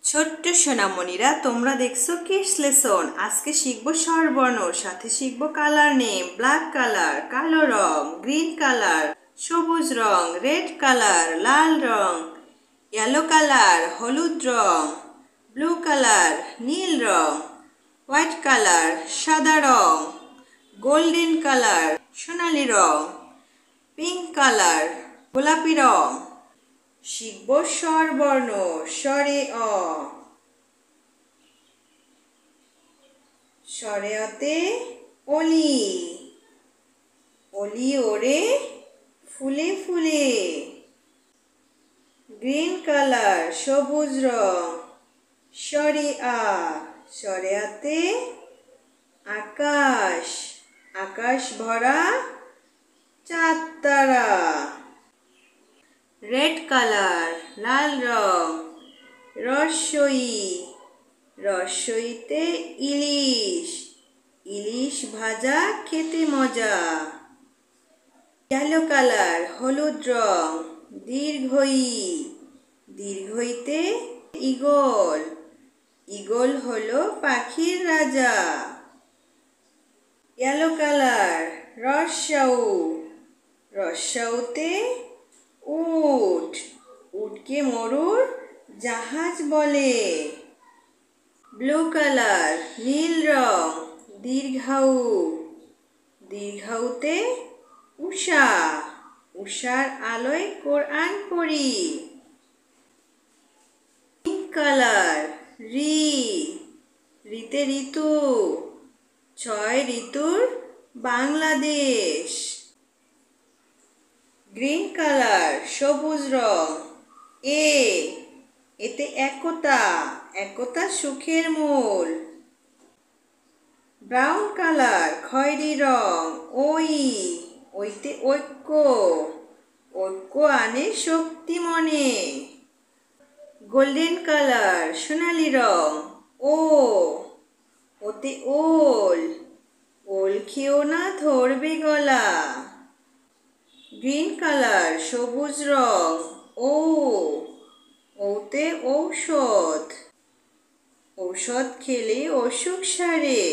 ছোট্ট সোনামণিরা, তোমরা দেখছো কিডস লেসন। আজকে শিখবো স্বরবর্ণ, সাথে শিখবো কালার নেম। ব্ল্যাক কালার কালো রং, গ্রিন কালার সবুজ রং, রেড কালার লাল রং, ইয়েলো কালার হলুদ রং, ব্লু কালার নীল রং, হোয়াইট কালার সাদা রং, গোল্ডেন কালার সোনালি রং, পিঙ্ক কালার গোলাপি রং। শিখব স্বরবর্ণ। স্বরে অ, স্বরে অতে অলি, অলি ওরে ফুলে ফুলে। গ্রিন কালার সবুজ রং। স্বরে আ, স্বরে আতে আকাশ, আকাশ ভরা চাঁদ তারা। রেড কালার লাল রং। রসই, রসইতে ইলিশ, ইলিশ ভাজা খেতে মজা। ইয়েলো কালার হলুদ রং। দীর্ঘই, দীর্ঘইতে ঈগল, ঈগল হলো পাখির রাজা। ইয়েলো কালার রস্যাউ, রস্যাউতে উট, উটকে মরুর জাহাজ বলে। ব্লু কালার নীল রং। দীর্ঘাউ, দীর্ঘাউতে উষা, উষার আলোয় কোরআন পড়ি। পিঙ্ক কালার রি, রিতে ঋতু, 6 ঋতুর বাংলাদেশ। গ্রিন কালার সবুজ রং। এ, এতে একতা, একতা সুখের মূল। ব্রাউন কালার খয়েরি রং। ওই, ওইতে ঐক্য, ঐক্য আনে শক্তি মনে। গোল্ডেন কালার সোনালি রং। ও, ওতে ওল, ওল খেও না ধরবে গলা। গ্রিন কালার সবুজ রং। ও, ওতে ঔষধ, ঔষধ খেলে অসুখ সারে।